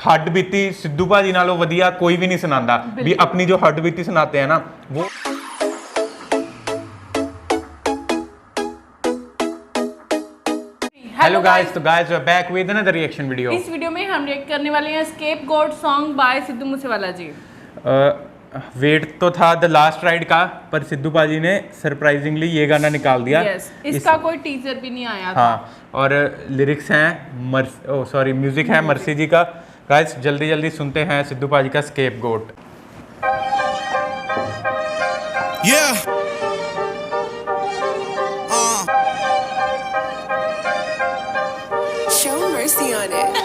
हड्ड बीती सिद्धू भाजी नालों वधिया कोई भी नहीं सुनाता भी अपनी जो हड्ड बीती सुनाते हैं ना वो। हेलो गाइस, तो guys we are back with another reaction video. इस वीडियो में हम रिएक्ट करने वाले हैं scapegoat song by Sidhu Moosewala ji. Wait तो था द लास्ट राइड का, पर सिद्धू भाजी ने सरप्राइजिंगली ये गाना निकाल दिया। इसका कोई टीजर भी नहीं आया था। हाँ, और लिरिक्स हैं म्यूजिक है मर्सी जी का। गाइस जल्दी जल्दी सुनते हैं सिद्धू भाजी का scapegoat. Show mercy on it.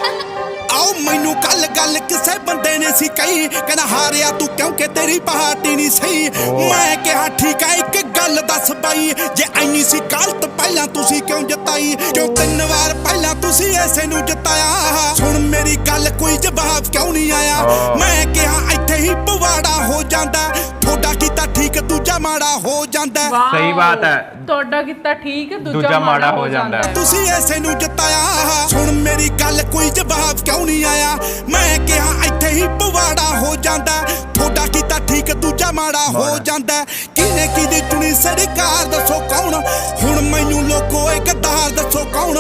आओ मैनू कल गल किसे बंदे ने सी कही कहना हारिया तू क्योंकि तेरी पार्टी नहीं सही। मैं कहा ठीक है एक गल दस बाई जे ऐनी सी गलत पहला तुसी क्यों जताई क्यों 3 वार पहला तुसी ऐसे नू जताया सुन मेरी गल कोई जवाब क्यों नहीं आया। मैं कहा इत्थे ही पवाड़ा हो जांदा थोड़ा कीता ठीक दूजा माड़ा हो जांदा। सही बात है, थोड़ा कीता ठीक दूजा माड़ा हो जांदा है। तुसी ऐसे नू जताया सुन मेरी गल कोई जवाब क्यों नहीं आया। मैं कहा इत्थे ही पवाड़ा हो जांदा थोड़ा कीता ठीक दूजा माड़ा हो जांदा। किने किदी चुनी सरकार दसो कौन हुण मैनू लोको एक गद्दार दसो कौन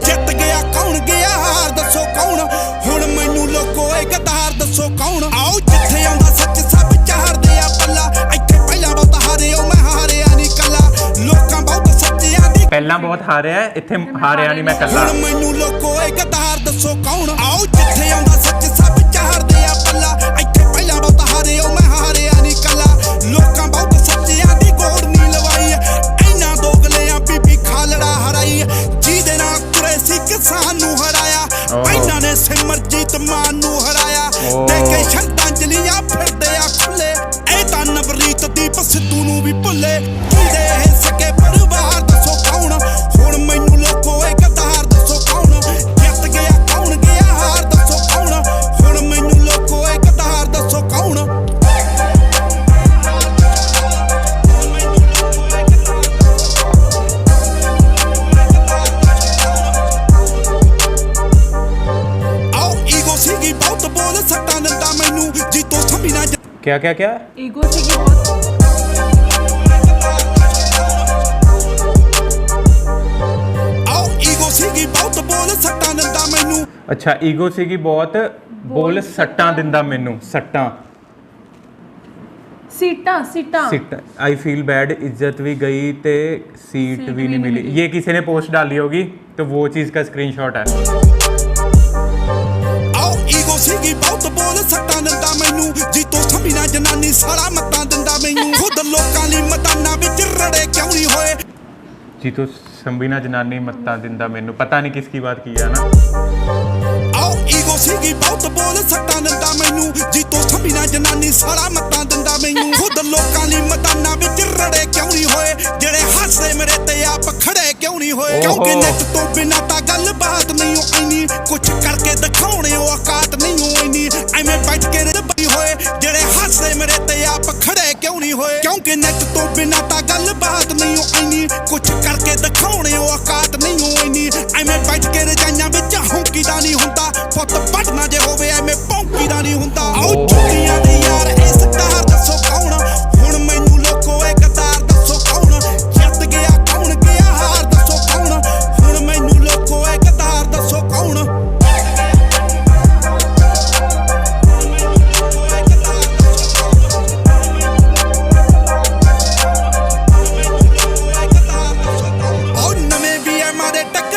जित गया कौन गया हार दसो कौन हुण मैनू लोको एक गद्दार दसो कौन। आओ जिथे आंदा सच सब चाहदे आ पल्ला इत्थे पहला बहुत हारे ओ मैं हारिया नहीं कला लोकां बहुत सच्चियां दी पहला बहुत हारिया है इत्थे हारिया नहीं मैं कला। हुण मैनू लोको एक गद्दार दसो कौन। आओ जिथे आंदा सच सब चाहदे आ पल्ला इत्थे पहला बहुत हारे ओ मैं हारिया नहीं कला लोकां बहुत सच्चियां दी गोड़ नहीं लवाई इन्हां दोगलियां बीबी खालड़ा हराई जिहदे नाल कुरैशी किसान नू हराया इन्हां ने सिमरजीत मान नू हराया देखे श्रद्धांजलियां फिरदे आ खुले ए तां नवरीत दीप सिद्धू नू भी भुले किहदे सके परिवार दसो कौन हुण मैनू लोको एक गद्दार दसो कौन जित गया कौन गया हार दसो कौन हुण मैनू लोको एक गद्दार दसो कौन। क्या क्या क्या ईगो से की बहुत अच्छा ईगो सीगी बहुत बोल सट्टां दिंदा मैनू सट्टां सीटा आई फील बैड इज्जत भी गई ते सीट भी नहीं मिली। ये किसी ने पोस्ट डाली होगी तो वो चीज का स्क्रीनशॉट है। सीगी बहुत बोल सट्टां दिंदा मैनू जीतो संभीना जनानी सारा मत्तां दिंदा मैनू खुद लोकां लई मैदानां विच रड़े क्यों नहीं होए जीतो संभीना जनानी मत्तां दिंदा मैनू पता नहीं किसकी बात की है ना। आओ ईगो सीगी बहुत बोल सट्टां दिंदा मैनू जीतो संभीना जनानी सारा मत्तां दिंदा मैनू खुद लोकां लई मैदानां विच रड़े क्यों नहीं होए जेड़े हੱਸਦੇ मेरे ते आप खड़े क्यों नहीं होए क्योंकि नेट तो बिना तां गल बात नहीं होनी कुछ करके दिखाउणे औकात नहीं होनी एवें बैठ के बई होए जेड़े हੱਸਦੇ मेरे ते आप खड़े क्यों नहीं होए क्योंकि नेट तो बिना तां गल बात नहीं होनी कुछ करके दिखाउणे औकात नहीं होनी एवें बैठ के रजाइयां विच हौंकीदा नहीं हुंदा पुੱਤ पढ़ना जे होवे एवें भौंकीदा नहीं हुंदा। आओ चुक्कियां दे यार इस तार दसो कौन हुण मैनू लोको एक गद्दार दसो कौन जित गया कौन गया हार दसो कौन हुण मैनू लोको एक गद्दार दसो कौन।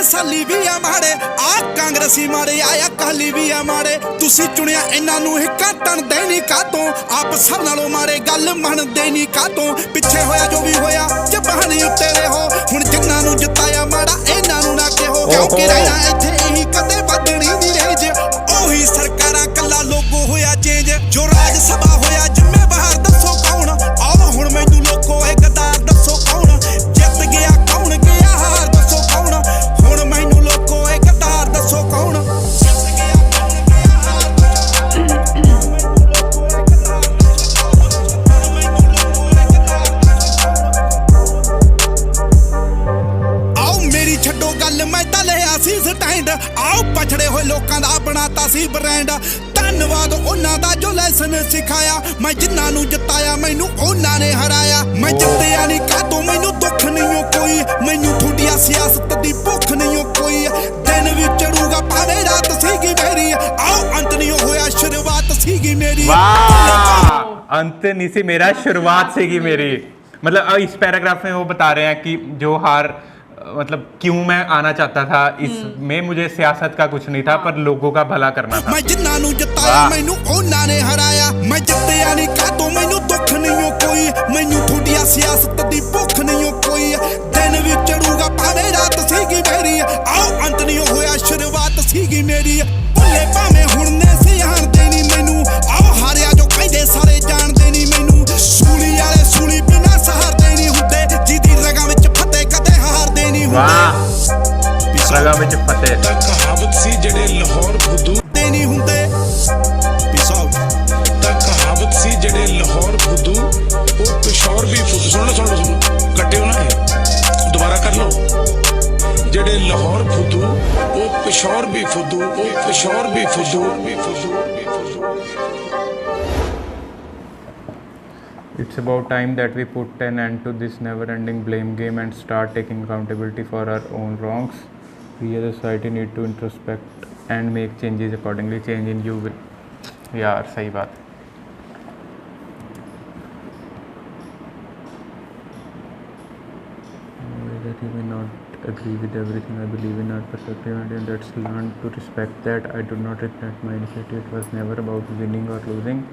साली भी आ माड़े आ कांग्रेसी माड़े आया काली भी आ माड़े तुसी चुनिया इन्हां नू हिक्का तन देनी कातों आप सब नालों माड़े गल मन देनी कातों पिछे होया जो भी होया जबानी उत्ते रहो हुण जिन्हां नू जिताया माड़ा इन्हां नू ना कहो क्योंकि रहना इत्थे ही कदे बदनी दी रेंज ओही सरकारां कल्ला लोगो होया चेंज जो राज सभा होया जिम्मेवार दसो कौन। आओ हुण मैनू लोको एक गद्दार दसो कौन जित गया कौन गया हार दसो कौन हुण मैनू लोको एक गद्दार दसो कौन। आओ मेरी छड्डो गल मैं तां लिया सी स्टैंड आ ਮੁੰਡਾ ਧੰਨਵਾਦ ਉਹਨਾਂ ਦਾ ਜੋ ਲੈਸਨ ਸਿਖਾਇਆ ਮੈਂ ਜਿਨ੍ਹਾਂ ਨੂੰ ਜਿਤਾਇਆ ਮੈਨੂੰ ਉਹਨਾਂ ਨੇ ਹਰਾਇਆ ਮੈਂ ਜਿੱਤਿਆ ਨਹੀਂ ਕਾਤੋਂ ਮੈਨੂੰ ਦੁੱਖ ਨਹੀਂ ਕੋਈ ਮੈਨੂੰ ਤੁਹਾਡੀਆਂ ਸਿਆਸਤ ਦੀ ਭੁੱਖ ਨਹੀਂ ਕੋਈ ਦਿਨ ਵੀ ਚੜੂਗਾ ਭਾਵੇਂ ਰਾਤ ਸੀਗੀ ਮੇਰੀ ਆਓ ਅੰਤ ਨਹੀਂ ਹੋਇਆ ਸ਼ੁਰੂਆਤ ਸੀਗੀ ਮੇਰੀ वाह अंत नहीं सी मेरा शुरुआत से ही मेरी मतलब इस पैराग्राफ में वो बता रहे हैं कि जो हार मतलब क्यों मैं आना चाहता था इसमें मुझे सियासत का कुछ नहीं था पर लोगों का भला करना था मैं जिन्ना नु जिताया मैनू उन्हां ने हराया मैं जित्तिया नहीं कातों मैनू दुख नहीं कोई मैनू थोड़िया सियासत दी भुख नहीं कोई दिन भी चढ़ूगा भावें रात सीगी मेरी आओ अंत नहीं होया शुरुआत सीगी मेरी भुले भावें हुण ने सियाणदे नहीं मैनू आओ हारिया जो कहंदे सारे जानदे नहीं मैनू सूली वाले सूली बिना सहारदे नहीं हुंदे जिदी रगां विच फते कदे हारदे नहीं हुंदे रगा विच फते ਤਾਂ ਕਹਾਵਤ ਸੀ ਜਿਹੜੇ ਲਾਹੌਰ ਫੁੱਦੂ ते नहीं हुंदे पीस आउट ਤਾਂ ਕਹਾਵਤ ਸੀ ਜਿਹੜੇ ਲਾਹੌਰ ਫੁੱਦੂ ਉਹ ਪਿਸ਼ੌਰ ਵੀ ਫੁੱਦੂ ਸੁਣ ਲਓ ਕੱਟਿਓ ਨਾ ਇਹ ਦੁਬਾਰਾ ਕਰ ਲਓ ਜਿਹੜੇ ਲਾਹੌਰ ਫੁੱਦੂ ਉਹ ਪਿਸ਼ੌਰ ਵੀ ਫੁੱਦੂ ਉਹ ਪਿਸ਼ੌਰ ਵੀ ਫੁੱਦੂ It's about time that we put an end to this never-ending blame game and start taking accountability for our own wrongs. We as a society need to introspect and make changes accordingly. Change in you will यार सही बात that you may not agree with everything I believe in our perspective and let's learn to respect that. I do not regret my initiative. It was never about winning or losing.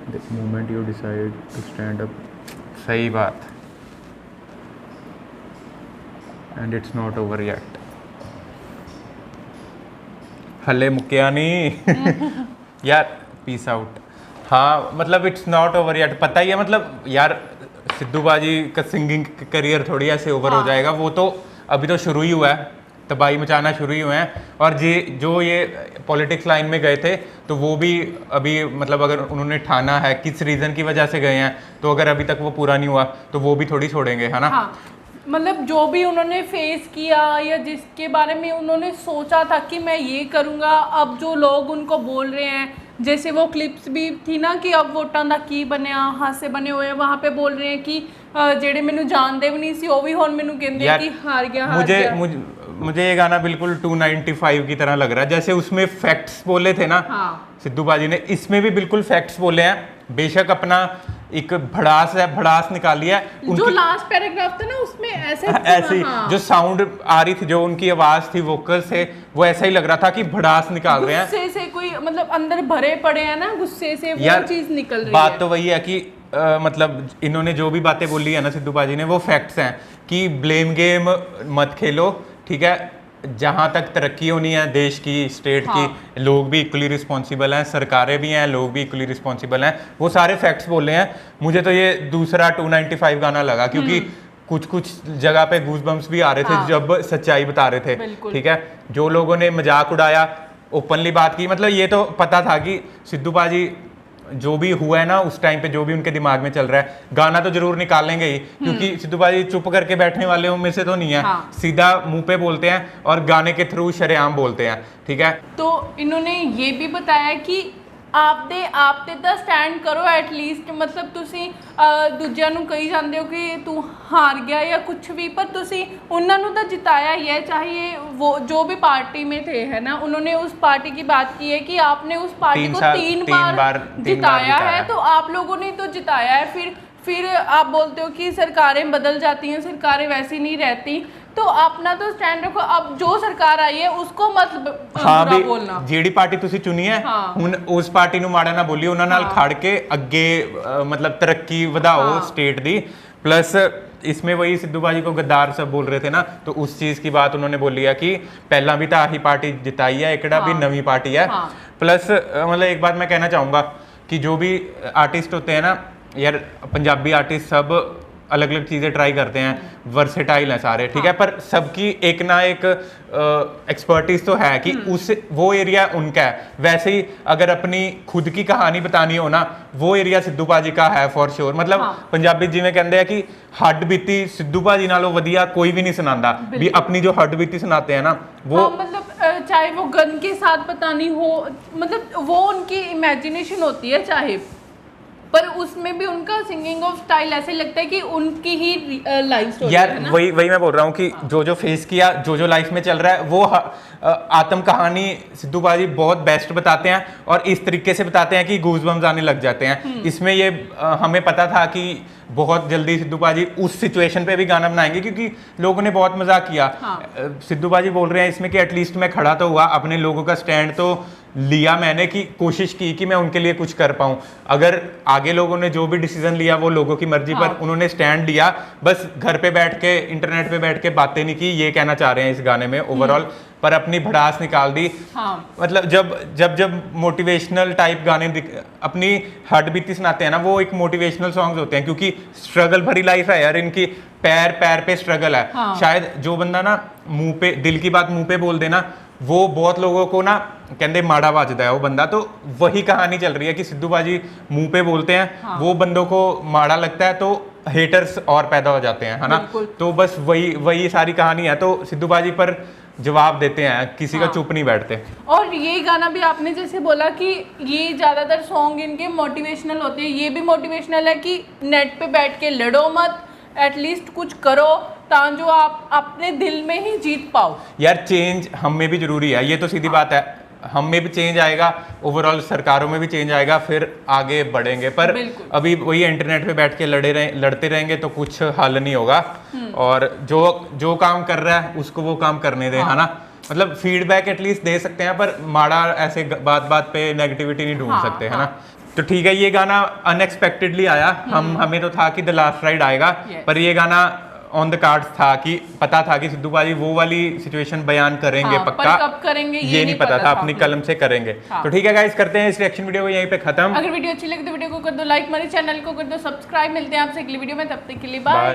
The moment you decide to stand up, सही बात and it's not over yet. हले मुक्या नहीं यार peace out हाँ मतलब it's not over yet पता ही है मतलब यार सिद्धू बाजी का सिंगिंग करियर थोड़ी ऐसे ओवर हो जाएगा वो तो अभी तो शुरू ही हुआ है तबाही मचाना शुरू ही हुए हैं और जो ये पॉलिटिक्स लाइन में गए थे तो वो भी अभी मतलब अगर उन्होंने ठाना है किस रीज़न की वजह से गए हैं तो अगर अभी तक वो पूरा नहीं हुआ तो वो भी थोड़ी छोड़ेंगे है ना हाँ मतलब जो भी उन्होंने फेस किया या जिसके बारे में उन्होंने सोचा था कि मैं ये करूँगा अब जो लोग उनको बोल रहे हैं जैसे वो क्लिप्स भी थी ना कि अब वोटां दा की बनया हासे बने हुए वहाँ पे बोल रहे हैं कि जेड़े मैनू जानते भी नहीं सी वो भी हुण मैनू कहंदे कि हार गया मुझे ये गाना बिल्कुल 295 की तरह लग रहा है जैसे उसमें फैक्ट्स बोले थे ना हाँ। सिद्धू बाजी ने इसमें भी बिल्कुल फैक्ट्स बोले हैं बेशक अपना एक भड़ास निकाली है जो लास्ट पैराग्राफ था ना उसमें ऐसे ही हाँ। जो साउंड आ रही थी जो उनकी आवाज थी वोकल्स थे वो ऐसा ही लग रहा था कि भड़ास निकाल रहे हैं गुस्से से कोई मतलब अंदर भरे पड़े हैं ना गुस्से से वो चीज निकल रही बात है। तो वही है कि मतलब इन्होंने जो भी बातें बोली है ना सिद्धू बाजी ने वो फैक्ट्स हैं कि ब्लेम गेम मत खेलो ठीक है जहाँ तक तरक्की होनी है देश की स्टेट हाँ। की लोग भी इक्वली रिस्पॉन्सिबल हैं सरकारें भी हैं लोग भी इक्वली रिस्पॉन्सिबल हैं वो सारे फैक्ट्स बोल रहे हैं मुझे तो ये दूसरा 295 गाना लगा क्योंकि कुछ जगह पे गूज़बम्प्स भी आ रहे थे हाँ। जब सच्चाई बता रहे थे ठीक है जो लोगों ने मजाक उड़ाया ओपनली बात की मतलब ये तो पता था कि सिद्धू बाजी जो भी हुआ है ना उस टाइम पे जो भी उनके दिमाग में चल रहा है गाना तो जरूर निकालेंगे ही क्योंकि सिद्धू बाजी चुप करके बैठने वाले में से तो नहीं है हाँ। सीधा मुंह पे बोलते हैं और गाने के थ्रू शरेआम बोलते हैं ठीक है तो इन्होंने ये भी बताया कि आपते ਤਾਂ ਸਟੈਂਡ ਕਰੋ ਐਟਲੀਸਟ ਮਤਲਬ ਤੁਸੀਂ ਦੂਜਿਆਂ ਨੂੰ ਕਹੀ ਜਾਂਦੇ ਹੋ ਕਿ ਤੂੰ ਹਾਰ ਗਿਆ या कुछ भी पर ਤੁਸੀਂ ਉਹਨਾਂ ਨੂੰ ਤਾਂ जिताया ही है चाहे वो जो भी पार्टी में थे है ना उन्होंने उस पार्टी की बात की है कि आपने उस पार्टी को तीन बार जिताया है तो आप लोगों ने तो जिताया है फिर आप बोलते हो कि सरकारें बदल जाती हैं सरकारें वैसी नहीं रहती तो अपना तो स्टैंड रखो अब जो सरकार आई है उसको मत बुरा बोलना ਜਿਹੜੀ ਪਾਰਟੀ ਤੁਸੀਂ ਚੁਣੀ ਹੈ ਹੁਣ ਉਸ ਪਾਰਟੀ ਨੂੰ ਮਾੜਾ ਨਾ ਬੋਲਿਓ ਉਹਨਾਂ ਨਾਲ ਖੜ ਕੇ ਅੱਗੇ मतलब तरक्की ਵਧਾਓ स्टेट दी प्लस इसमें वही सिद्धू बाजी को गद्दार सब बोल रहे थे ना तो उस चीज़ की बात उन्होंने बोली है कि पहला भी तो आही पार्टी जिताई है एकड़ा भी नवी पार्टी है प्लस मतलब एक बात मैं कहना चाहूँगा कि जो भी आर्टिस्ट होते हैं ना यार पंजाबी आर्टिस्ट सब अलग अलग चीज़ें ट्राई करते हैं, वर्सेटाइल हैं सारे, ठीक है, पर सबकी एक ना एक एक्सपर्टीज तो है कि उस वो एरिया उनका है। वैसे ही अगर अपनी खुद की कहानी बतानी हो ना, वो एरिया सिद्धू पाजी का है फॉर श्योर। मतलब पंजाबी जिवें कहते हैं कि हड्ड बीती सिद्धू पाजी नालों वधिया कोई भी नहीं सुनांदा, भी अपनी जो हड्ड बीती सुनाते हैं ना वो हाँ, मतलब चाहे वो गन के साथ बतानी हो, मतलब वो उनकी इमेजिनेशन होती है चाहे, पर उसमें भी उनका सिंगिंग ऑफ स्टाइल ऐसे लगता है कि उनकी ही लाइफ स्टोरी यार है ना? वही मैं बोल रहा हूँ कि जो जो फेस किया, जो लाइफ में चल रहा है, वो आत्म कहानी सिद्धू पाजी बहुत बेस्ट बताते हैं और इस तरीके से बताते हैं कि गूज़बम्स आने लग जाते हैं। इसमें ये हमें पता था कि बहुत जल्दी सिद्धू पाजी उस सिचुएशन पे भी गाना बनाएंगे, क्योंकि लोगों ने बहुत मजाक किया। सिद्धू पाजी बोल रहे हैं इसमें कि एटलीस्ट मैं खड़ा तो हुआ, अपने लोगों का स्टैंड तो लिया मैंने, की कोशिश की कि मैं उनके लिए कुछ कर पाऊं। अगर आगे लोगों ने जो भी डिसीजन लिया वो लोगों की मर्जी, पर उन्होंने स्टैंड लिया, बस घर पे बैठ के इंटरनेट पे बैठ के बातें नहीं की, ये कहना चाह रहे हैं इस गाने में ओवरऑल, पर अपनी भड़ास निकाल दी। मतलब जब मोटिवेशनल टाइप गाने अपनी हड्ड बीती सुनाते हैं ना, वो एक मोटिवेशनल सॉन्ग्स होते हैं, क्योंकि स्ट्रगल भरी लाइफ है यार इनकी, पैर पे स्ट्रगल है। शायद जो बंदा ना मुंह पे दिल की बात मुंह पे बोल देना, वो बहुत लोगों को ना कहते माड़ा वाजदा है वो बंदा। तो वही कहानी चल रही है कि सिद्धू पाजी मुंह पे बोलते हैं, वो बंदों को माड़ा लगता है, तो हेटर्स और पैदा हो जाते हैं, है ना। तो बस वही सारी कहानी है। तो सिद्धू पाजी पर जवाब देते हैं, किसी का चुप नहीं बैठते। और ये गाना भी आपने जैसे बोला कि ये ज़्यादातर सॉन्ग इनके मोटिवेशनल होते हैं, ये भी मोटिवेशनल है कि नेट पे बैठ के लड़ो मत, एटलीस्ट कुछ करो ताकि आप अपने दिल में ही जीत पाओ। यार चेंज हम में भी जरूरी है, ये तो सीधी बात है, हम में भी चेंज आएगा, ओवरऑल सरकारों में भी चेंज आएगा, फिर आगे बढ़ेंगे। पर अभी वही इंटरनेट पे बैठ के लड़ते रहेंगे तो कुछ हल नहीं होगा। और जो काम कर रहा है उसको वो काम करने दें, है ना। मतलब फीडबैक एटलीस्ट दे सकते हैं, पर माड़ा ऐसे बात पे नेगेटिविटी नहीं ढूंढ सकते, है ना। तो ठीक है, ये गाना अनएक्सपेक्टेडली आया, हमें तो था कि द लास्ट राइड आएगा, पर ये गाना ऑन द कार्ड्स था, कि पता था कि सिद्धू पाजी वो वाली सिचुएशन बयान करेंगे, पक्का पर कब करेंगे ये नहीं पता था, अपनी कलम से करेंगे। तो ठीक है गाइस, करते हैं इस रिएक्शन वीडियो को यहीं पे खत्म। अगर वीडियो अच्छी लगे तो वीडियो को कर दो लाइक, हमारे चैनल को कर दो सब्सक्राइब। मिलते हैं आपसे अगली वीडियो में, तब तक के लिए बाय।